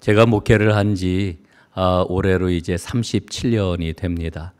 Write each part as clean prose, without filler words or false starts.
제가 목회를 한 지 올해로 이제 37년이 됩니다.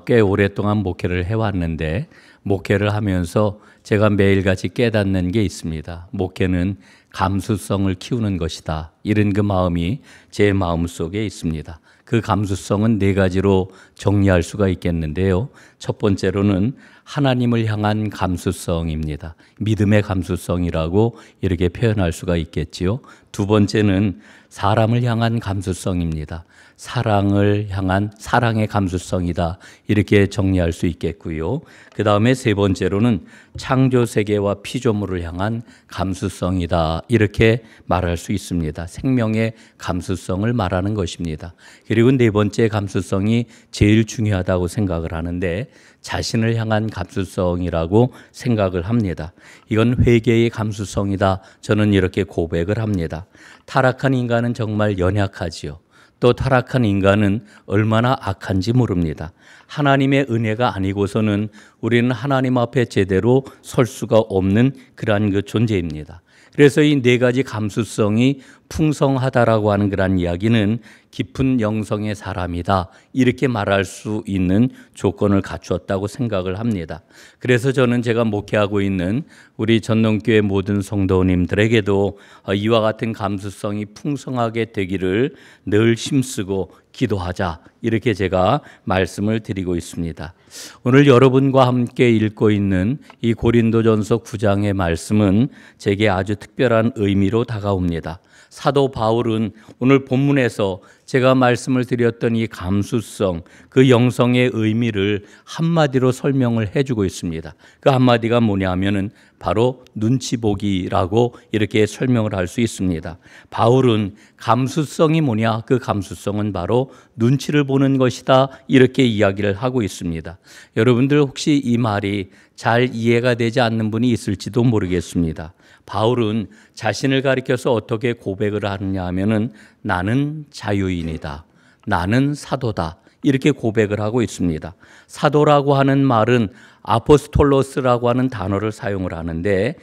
꽤 오랫동안 목회를 해왔는데 목회를 하면서 제가 매일같이 깨닫는 게 있습니다. 목회는 감수성을 키우는 것이다. 이런 그 마음이 제 마음속에 있습니다. 그 감수성은 네 가지로 정리할 수가 있겠는데요. 첫 번째로는 하나님을 향한 감수성입니다. 믿음의 감수성이라고 이렇게 표현할 수가 있겠지요. 두 번째는 사람을 향한 감수성입니다. 사랑을 향한 사랑의 감수성이다. 이렇게 정리할 수 있겠고요. 그 다음에 세 번째로는 창조 세계와 피조물을 향한 감수성이다. 이렇게 말할 수 있습니다. 생명의 감수성을 말하는 것입니다. 그리고 네 번째 감수성이 제일 중요하다고 생각을 하는데 자신을 향한 감수성이라고 생각을 합니다. 이건 회개의 감수성이다. 저는 이렇게 고백을 합니다. 타락한 인간은 정말 연약하지요. 또 타락한 인간은 얼마나 악한지 모릅니다. 하나님의 은혜가 아니고서는 우리는 하나님 앞에 제대로 설 수가 없는 그러한 그 존재입니다. 그래서 이 네 가지 감수성이 풍성하다라고 하는 그런 이야기는 깊은 영성의 사람이다. 이렇게 말할 수 있는 조건을 갖추었다고 생각을 합니다. 그래서 저는 제가 목회하고 있는 우리 전동교회 모든 성도님들에게도 이와 같은 감수성이 풍성하게 되기를 늘 힘쓰고 기도하자. 이렇게 제가 말씀을 드리고 있습니다. 오늘 여러분과 함께 읽고 있는 이 고린도전서 9장의 말씀은 제게 아주 특별한 의미로 다가옵니다. 사도 바울은 오늘 본문에서 제가 말씀을 드렸던 이 감수성, 그 영성의 의미를 한마디로 설명을 해주고 있습니다. 그 한마디가 뭐냐 하면은 바로 눈치 보기라고 이렇게 설명을 할 수 있습니다. 바울은 감수성이 뭐냐? 그 감수성은 바로 눈치를 보는 것이다. 이렇게 이야기를 하고 있습니다. 여러분들 혹시 이 말이 잘 이해가 되지 않는 분이 있을지도 모르겠습니다. 바울은 자신을 가리켜서 어떻게 고백을 하느냐 하면은 나는 자유인이다. 나는 사도다. 이렇게 고백을 하고 있습니다. 사도라고 하는 말은 아포스톨로스라고 하는 단어를 사용을 하는데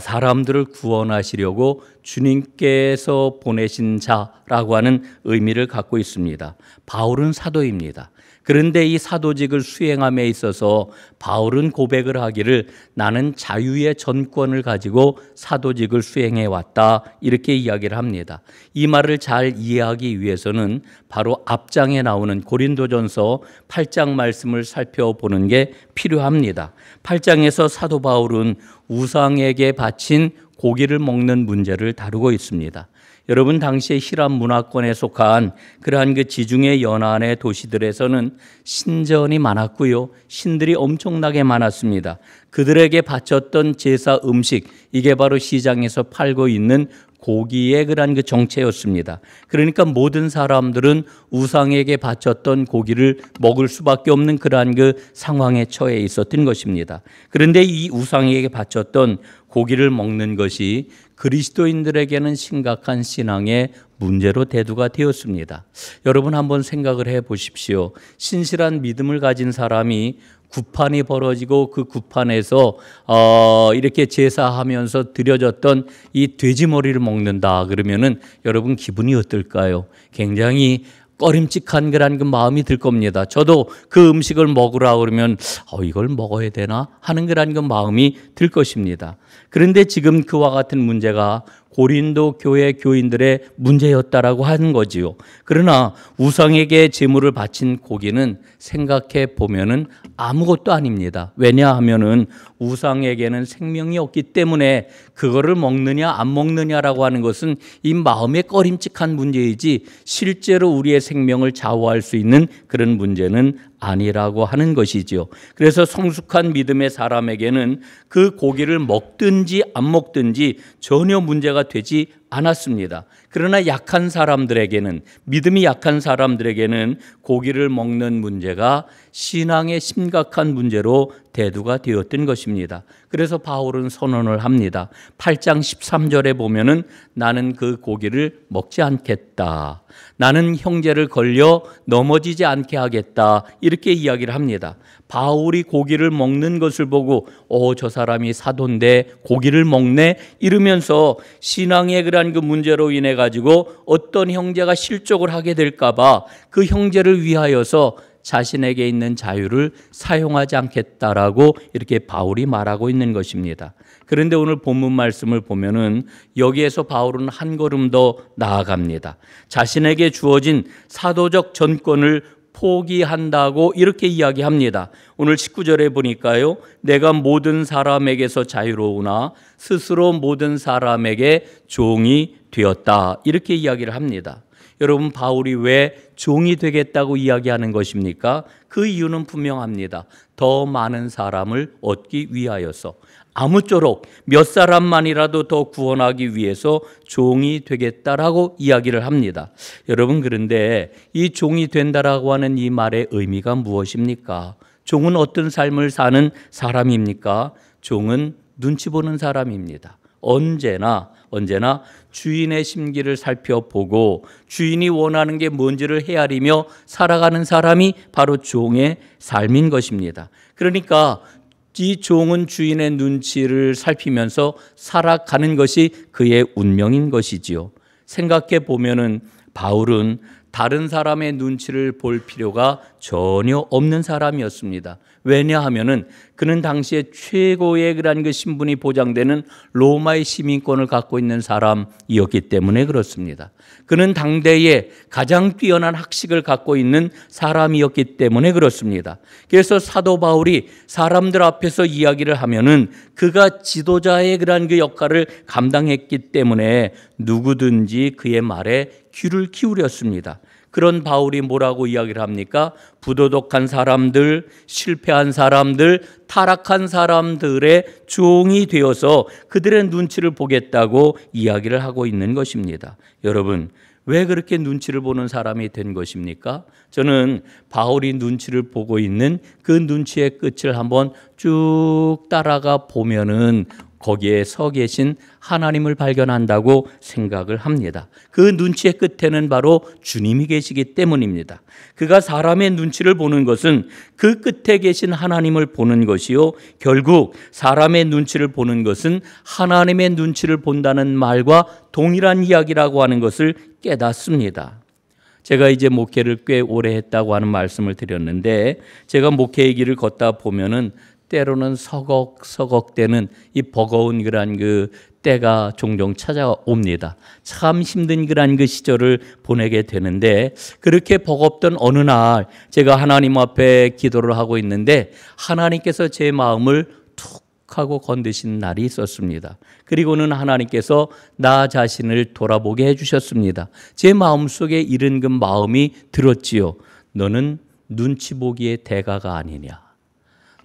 사람들을 구원하시려고 주님께서 보내신 자라고 하는 의미를 갖고 있습니다. 바울은 사도입니다. 그런데 이 사도직을 수행함에 있어서 바울은 고백을 하기를 나는 자유의 전권을 가지고 사도직을 수행해 왔다, 이렇게 이야기를 합니다. 이 말을 잘 이해하기 위해서는 바로 앞장에 나오는 고린도전서 8장 말씀을 살펴보는 게 필요합니다. 8장에서 사도 바울은 우상에게 바친 고기를 먹는 문제를 다루고 있습니다. 여러분, 당시의 히랍 문화권에 속한 그러한 그 지중해 연안의 도시들에서는 신전이 많았고요, 신들이 엄청나게 많았습니다. 그들에게 바쳤던 제사 음식, 이게 바로 시장에서 팔고 있는 고기의 그러한 그 정체였습니다. 그러니까 모든 사람들은 우상에게 바쳤던 고기를 먹을 수밖에 없는 그러한 그 상황에 처해 있었던 것입니다. 그런데 이 우상에게 바쳤던 고기를 먹는 것이 그리스도인들에게는 심각한 신앙의 문제로 대두가 되었습니다. 여러분, 한번 생각을 해 보십시오. 신실한 믿음을 가진 사람이 구판이 벌어지고 그 구판에서 이렇게 제사하면서 드려졌던 이 돼지 머리를 먹는다 그러면은 여러분 기분이 어떨까요? 굉장히 꺼림칙한 그런 그 마음이 들 겁니다. 저도 그 음식을 먹으라 그러면 이걸 먹어야 되나 하는 그런 그 마음이 들 것입니다. 그런데 지금 그와 같은 문제가 고린도 교회 교인들의 문제였다라고 하는 거지요. 그러나 우상에게 제물을 바친 고기는 생각해 보면은 아무것도 아닙니다. 왜냐하면은 우상에게는 생명이 없기 때문에 그거를 먹느냐 안 먹느냐라고 하는 것은 이 마음의 꺼림칙한 문제이지 실제로 우리의 생명을 좌우할 수 있는 그런 문제는 아니라고 하는 것이지요. 그래서 성숙한 믿음의 사람에게는 그 고기를 먹든지 안 먹든지 전혀 문제가 되지 않았습니다. 그러나 약한 사람들에게는, 믿음이 약한 사람들에게는 고기를 먹는 문제가 신앙의 심각한 문제로 대두가 되었던 것입니다. 그래서 바울은 선언을 합니다. 8장 13절에 보면은 나는 그 고기를 먹지 않겠다. 나는 형제를 걸려 넘어지지 않게 하겠다. 이렇게 이야기를 합니다. 바울이 고기를 먹는 것을 보고 저 사람이 사도인데 고기를 먹네 이러면서 신앙의 그러한 그 문제로 인해 가지고 어떤 형제가 실족을 하게 될까 봐 그 형제를 위하여서 자신에게 있는 자유를 사용하지 않겠다라고 이렇게 바울이 말하고 있는 것입니다. 그런데 오늘 본문 말씀을 보면은 여기에서 바울은 한 걸음 더 나아갑니다. 자신에게 주어진 사도적 전권을 포기한다고 이렇게 이야기합니다. 오늘 19절에 보니까요, 내가 모든 사람에게서 자유로우나 스스로 모든 사람에게 종이 되었다, 이렇게 이야기를 합니다. 여러분, 바울이 왜 종이 되겠다고 이야기하는 것입니까? 그 이유는 분명합니다. 더 많은 사람을 얻기 위하여서, 아무쪼록 몇 사람만이라도 더 구원하기 위해서 종이 되겠다라고 이야기를 합니다. 여러분, 그런데 이 종이 된다라고 하는 이 말의 의미가 무엇입니까? 종은 어떤 삶을 사는 사람입니까? 종은 눈치 보는 사람입니다. 언제나 주인의 심기를 살펴보고 주인이 원하는 게 뭔지를 헤아리며 살아가는 사람이 바로 종의 삶인 것입니다. 그러니까 이 종은 주인의 눈치를 살피면서 살아가는 것이 그의 운명인 것이지요. 생각해 보면은 바울은 다른 사람의 눈치를 볼 필요가 전혀 없는 사람이었습니다. 왜냐하면은 그는 당시에 최고의 그런 그 신분이 보장되는 로마의 시민권을 갖고 있는 사람이었기 때문에 그렇습니다. 그는 당대에 가장 뛰어난 학식을 갖고 있는 사람이었기 때문에 그렇습니다. 그래서 사도 바울이 사람들 앞에서 이야기를 하면은 그가 지도자의 그런 그 역할을 감당했기 때문에 누구든지 그의 말에 귀를 기울였습니다. 그런 바울이 뭐라고 이야기를 합니까? 부도덕한 사람들, 실패한 사람들, 타락한 사람들의 종이 되어서 그들의 눈치를 보겠다고 이야기를 하고 있는 것입니다. 여러분, 왜 그렇게 눈치를 보는 사람이 된 것입니까? 저는 바울이 눈치를 보고 있는 그 눈치의 끝을 한번 쭉 따라가 보면은 거기에 서 계신 하나님을 발견한다고 생각을 합니다. 그 눈치의 끝에는 바로 주님이 계시기 때문입니다. 그가 사람의 눈치를 보는 것은 그 끝에 계신 하나님을 보는 것이요, 결국 사람의 눈치를 보는 것은 하나님의 눈치를 본다는 말과 동일한 이야기라고 하는 것을 깨닫습니다. 제가 이제 목회를 꽤 오래 했다고 하는 말씀을 드렸는데, 제가 목회의 길을 걷다 보면은 때로는 서걱서걱대는 이 버거운 그런 그 때가 종종 찾아옵니다. 참 힘든 그런 그 시절을 보내게 되는데, 그렇게 버겁던 어느 날 제가 하나님 앞에 기도를 하고 있는데 하나님께서 제 마음을 툭 하고 건드신 날이 있었습니다. 그리고는 하나님께서 나 자신을 돌아보게 해주셨습니다. 제 마음속에 이른 그 마음이 들었지요. 너는 눈치 보기의 대가가 아니냐,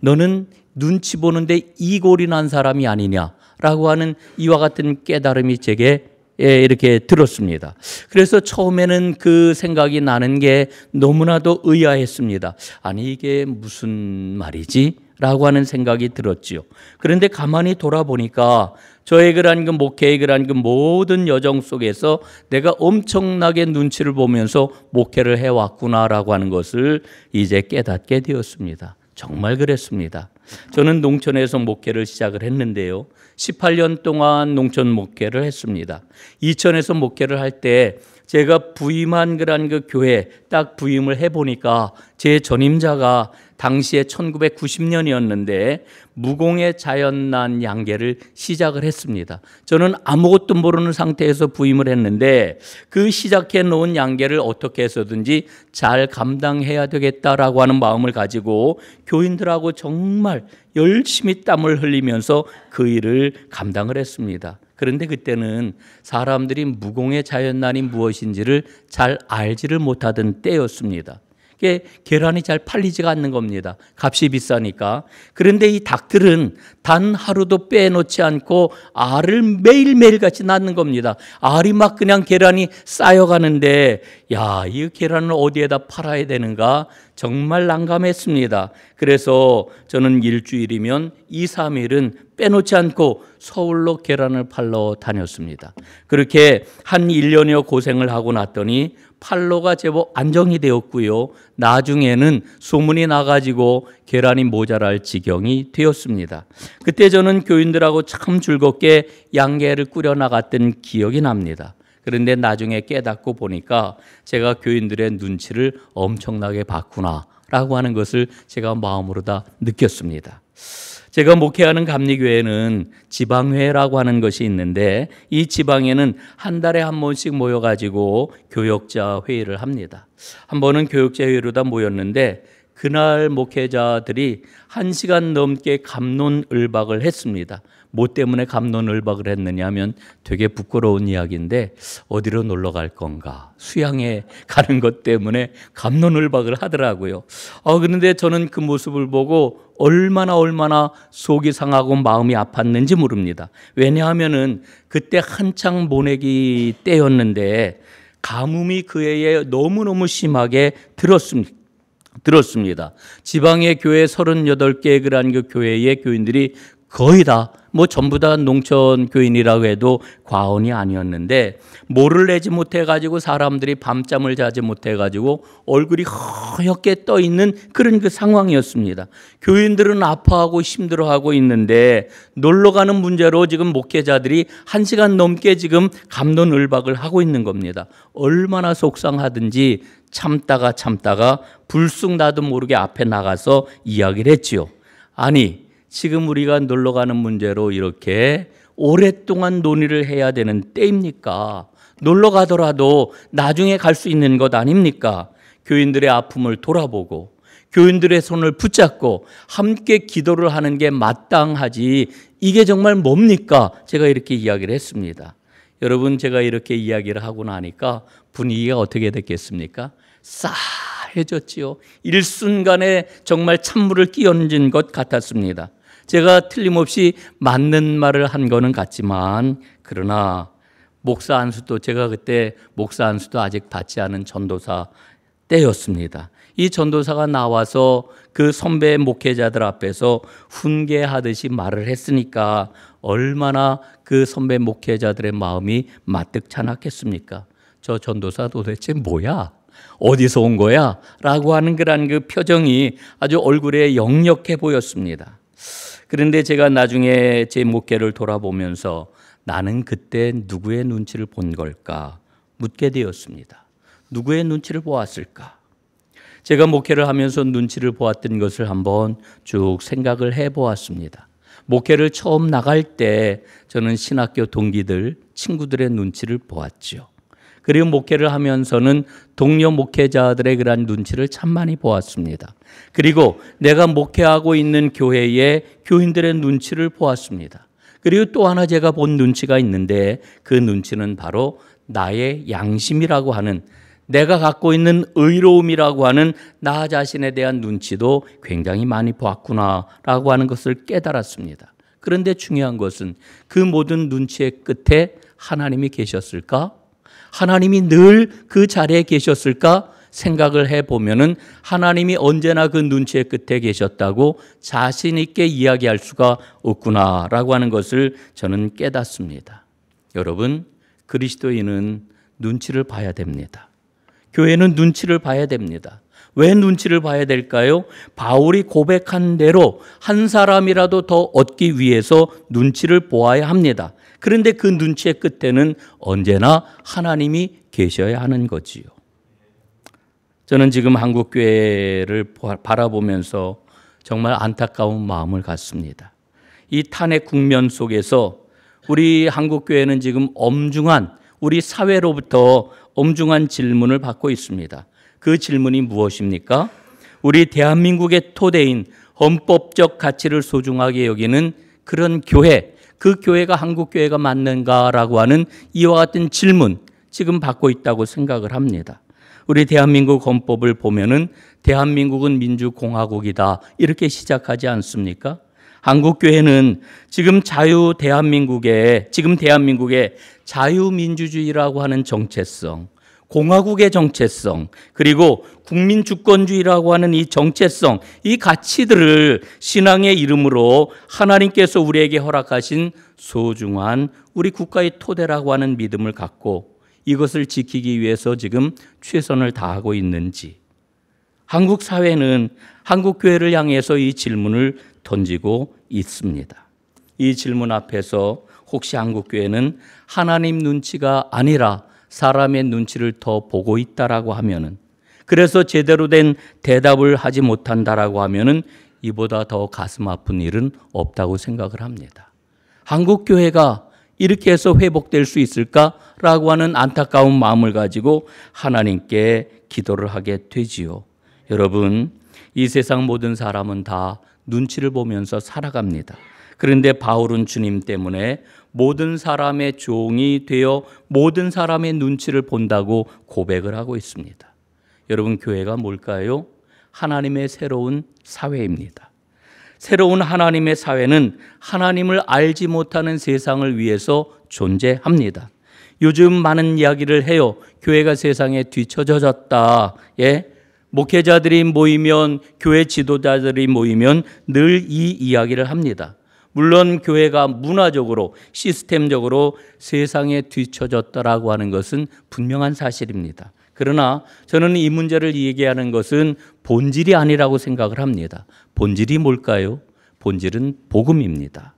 너는 눈치 보는데 이골이 난 사람이 아니냐라고 하는 이와 같은 깨달음이 제게 이렇게 들었습니다. 그래서 처음에는 그 생각이 나는 게 너무나도 의아했습니다. 아니, 이게 무슨 말이지? 라고 하는 생각이 들었지요. 그런데 가만히 돌아보니까 저의 그런 그 목회의 그런 그 모든 여정 속에서 내가 엄청나게 눈치를 보면서 목회를 해왔구나라고 하는 것을 이제 깨닫게 되었습니다. 정말 그랬습니다. 저는 농촌에서 목회를 시작을 했는데요. 18년 동안 농촌 목회를 했습니다. 이천에서 목회를 할 때 제가 부임한 그런 그 교회 딱 부임을 해보니까 제 전임자가 당시에 1990년이었는데 무공의 자연난 양계를 시작을 했습니다. 저는 아무것도 모르는 상태에서 부임을 했는데 그 시작해 놓은 양계를 어떻게 해서든지 잘 감당해야 되겠다라고 하는 마음을 가지고 교인들하고 정말 열심히 땀을 흘리면서 그 일을 감당을 했습니다. 그런데 그때는 사람들이 무공의 자연난이 무엇인지를 잘 알지를 못하던 때였습니다. 계란이 잘 팔리지가 않는 겁니다. 값이 비싸니까. 그런데 이 닭들은 단 하루도 빼놓지 않고 알을 매일매일 같이 낳는 겁니다. 알이 막 그냥 계란이 쌓여가는데, 야, 이 계란을 어디에다 팔아야 되는가 정말 난감했습니다. 그래서 저는 일주일이면 2, 3일은 빼놓지 않고 서울로 계란을 팔러 다녔습니다. 그렇게 한 1년여 고생을 하고 났더니 팔로가 제법 안정이 되었고요. 나중에는 소문이 나가지고 계란이 모자랄 지경이 되었습니다. 그때 저는 교인들하고 참 즐겁게 양계를 꾸려나갔던 기억이 납니다. 그런데 나중에 깨닫고 보니까 제가 교인들의 눈치를 엄청나게 봤구나라고 하는 것을 제가 마음으로 다 느꼈습니다. 제가 목회하는 감리교회는 지방회라고 하는 것이 있는데 이 지방에는 한 달에 한 번씩 모여가지고 교역자 회의를 합니다. 한 번은 교역자 회의로 다 모였는데 그날 목회자들이 1시간 넘게 갑론을박을 했습니다. 뭐 때문에 갑론을박을 했느냐 하면 되게 부끄러운 이야기인데 어디로 놀러 갈 건가, 수양에 가는 것 때문에 갑론을박을 하더라고요. 그런데 저는 그 모습을 보고 얼마나 속이 상하고 마음이 아팠는지 모릅니다. 왜냐하면은 그때 한창 모내기 때였는데 가뭄이 그 해에 너무너무 심하게 들었습니다. 지방의 교회 38개 그런 그 교회의 교인들이 거의 다 전부 다 농촌 교인이라고 해도 과언이 아니었는데 모를 내지 못해가지고 사람들이 밤잠을 자지 못해가지고 얼굴이 허옇게 떠 있는 그런 그 상황이었습니다. 교인들은 아파하고 힘들어하고 있는데 놀러 가는 문제로 지금 목회자들이 1시간 넘게 지금 갑론을박을 하고 있는 겁니다. 얼마나 속상하든지 참다가 불쑥 나도 모르게 앞에 나가서 이야기를 했지요. 아니, 지금 우리가 놀러 가는 문제로 이렇게 오랫동안 논의를 해야 되는 때입니까? 놀러 가더라도 나중에 갈 수 있는 것 아닙니까? 교인들의 아픔을 돌아보고 교인들의 손을 붙잡고 함께 기도를 하는 게 마땅하지 이게 정말 뭡니까? 제가 이렇게 이야기를 했습니다. 여러분, 제가 이렇게 이야기를 하고 나니까 분위기가 어떻게 됐겠습니까? 싸해졌지요. 일순간에 정말 찬물을 끼얹은 것 같았습니다. 제가 틀림없이 맞는 말을 한 거는 같지만 그러나 목사 안수도 제가 그때 목사 안수도 아직 받지 않은 전도사 때였습니다. 이 전도사가 나와서 그 선배 목회자들 앞에서 훈계하듯이 말을 했으니까 얼마나 그 선배 목회자들의 마음이 마뜩 찬악했습니까? 저 전도사 도대체 뭐야? 어디서 온 거야? 라고 하는 그런 그 표정이 아주 얼굴에 역력해 보였습니다. 그런데 제가 나중에 제 목회를 돌아보면서 나는 그때 누구의 눈치를 본 걸까 묻게 되었습니다. 누구의 눈치를 보았을까? 제가 목회를 하면서 눈치를 보았던 것을 한번 쭉 생각을 해보았습니다. 목회를 처음 나갈 때 저는 신학교 동기들, 친구들의 눈치를 보았죠. 그리고 목회를 하면서는 동료 목회자들의 그런 눈치를 참 많이 보았습니다. 그리고 내가 목회하고 있는 교회의 교인들의 눈치를 보았습니다. 그리고 또 하나 제가 본 눈치가 있는데 그 눈치는 바로 나의 양심이라고 하는, 내가 갖고 있는 의로움이라고 하는 나 자신에 대한 눈치도 굉장히 많이 보았구나라고 하는 것을 깨달았습니다. 그런데 중요한 것은 그 모든 눈치의 끝에 하나님이 계셨을까? 하나님이 늘 그 자리에 계셨을까? 생각을 해보면은 하나님이 언제나 그 눈치의 끝에 계셨다고 자신 있게 이야기할 수가 없구나라고 하는 것을 저는 깨닫습니다. 여러분, 그리스도인은 눈치를 봐야 됩니다. 교회는 눈치를 봐야 됩니다. 왜 눈치를 봐야 될까요? 바울이 고백한 대로 한 사람이라도 더 얻기 위해서 눈치를 보아야 합니다. 그런데 그 눈치의 끝에는 언제나 하나님이 계셔야 하는 거지요. 저는 지금 한국교회를 바라보면서 정말 안타까운 마음을 갖습니다. 이 탄핵 국면 속에서 우리 한국교회는 지금 우리 사회로부터 엄중한 질문을 받고 있습니다. 그 질문이 무엇입니까? 우리 대한민국의 토대인 헌법적 가치를 소중하게 여기는 그런 교회, 그 교회가 한국교회가 맞는가라고 하는 이와 같은 질문 지금 받고 있다고 생각을 합니다. 우리 대한민국 헌법을 보면은 대한민국은 민주공화국이다 이렇게 시작하지 않습니까? 한국교회는 지금 대한민국의 자유민주주의라고 하는 정체성, 공화국의 정체성, 그리고 국민주권주의라고 하는 이 정체성, 이 가치들을 신앙의 이름으로 하나님께서 우리에게 허락하신 소중한 우리 국가의 토대라고 하는 믿음을 갖고 이것을 지키기 위해서 지금 최선을 다하고 있는지, 한국 사회는 한국교회를 향해서 이 질문을 던지고 있습니다. 이 질문 앞에서 혹시 한국교회는 하나님 눈치가 아니라 사람의 눈치를 더 보고 있다라고 하면은, 그래서 제대로 된 대답을 하지 못한다라고 하면은 이보다 더 가슴 아픈 일은 없다고 생각을 합니다. 한국교회가 이렇게 해서 회복될 수 있을까라고 하는 안타까운 마음을 가지고 하나님께 기도를 하게 되지요. 여러분, 이 세상 모든 사람은 다 눈치를 보면서 살아갑니다. 그런데 바울은 주님 때문에 모든 사람의 종이 되어 모든 사람의 눈치를 본다고 고백을 하고 있습니다. 여러분, 교회가 뭘까요? 하나님의 새로운 사회입니다. 새로운 하나님의 사회는 하나님을 알지 못하는 세상을 위해서 존재합니다. 요즘 많은 이야기를 해요. 교회가 세상에 뒤처졌다. 목회자들이 모이면, 교회 지도자들이 모이면 늘 이 이야기를 합니다. 물론 교회가 문화적으로, 시스템적으로 세상에 뒤처졌다라고 하는 것은 분명한 사실입니다. 그러나 저는 이 문제를 얘기하는 것은 본질이 아니라고 생각을 합니다. 본질이 뭘까요? 본질은 복음입니다.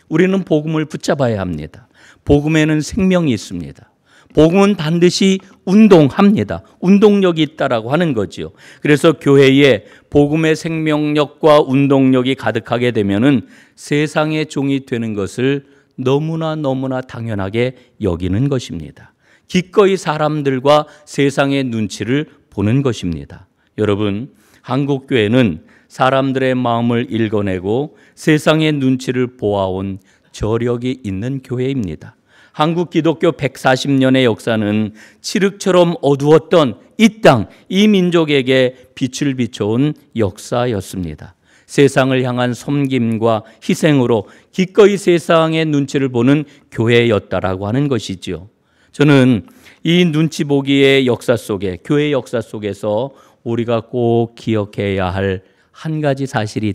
우리는 복음을 붙잡아야 합니다. 복음에는 생명이 있습니다. 복음은 반드시 운동합니다. 운동력이 있다라고 하는 거지요. 그래서 교회에 복음의 생명력과 운동력이 가득하게 되면은 세상의 종이 되는 것을 너무나 당연하게 여기는 것입니다. 기꺼이 사람들과 세상의 눈치를 보는 것입니다. 여러분, 한국교회는 사람들의 마음을 읽어내고 세상의 눈치를 보아온 저력이 있는 교회입니다. 한국 기독교 140년의 역사는 칠흑처럼 어두웠던 이 땅, 이 민족에게 빛을 비춰온 역사였습니다. 세상을 향한 섬김과 희생으로 기꺼이 세상의 눈치를 보는 교회였다라고 하는 것이지요. 저는 이 눈치 보기의 역사 속에, 교회의 역사 속에서 우리가 꼭 기억해야 할 한 가지 사실이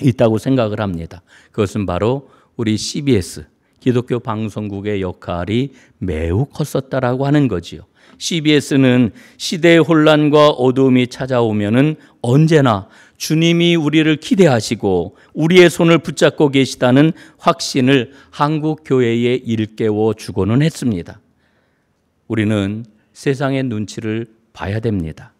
있다고 생각을 합니다. 그것은 바로 우리 CBS, 기독교 방송국의 역할이 매우 컸었다라고 하는 거지요. CBS는 시대의 혼란과 어두움이 찾아오면은 언제나 주님이 우리를 기대하시고 우리의 손을 붙잡고 계시다는 확신을 한국 교회에 일깨워 주고는 했습니다. 우리는 세상의 눈치를 봐야 됩니다.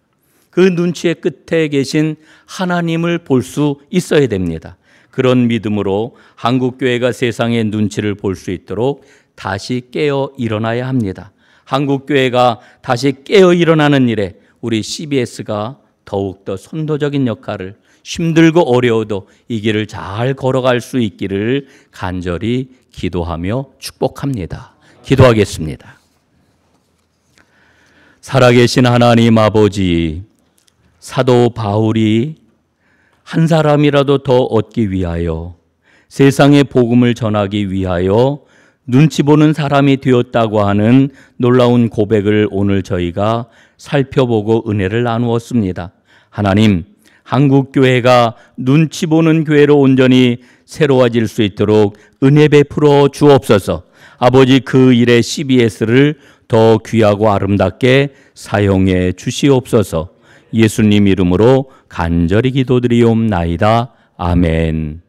그 눈치의 끝에 계신 하나님을 볼 수 있어야 됩니다. 그런 믿음으로 한국교회가 세상의 눈치를 볼 수 있도록 다시 깨어 일어나야 합니다. 한국교회가 다시 깨어 일어나는 일에 우리 CBS가 더욱더 선도적인 역할을, 힘들고 어려워도 이 길을 잘 걸어갈 수 있기를 간절히 기도하며 축복합니다. 기도하겠습니다. 살아계신 하나님 아버지, 사도 바울이 한 사람이라도 더 얻기 위하여, 세상의 복음을 전하기 위하여 눈치 보는 사람이 되었다고 하는 놀라운 고백을 오늘 저희가 살펴보고 은혜를 나누었습니다. 하나님, 한국교회가 눈치 보는 교회로 온전히 새로워질 수 있도록 은혜 베풀어 주옵소서. 아버지, 그 일에 CBS를 더 귀하고 아름답게 사용해 주시옵소서. 예수님 이름으로 간절히 기도드리옵나이다. 아멘.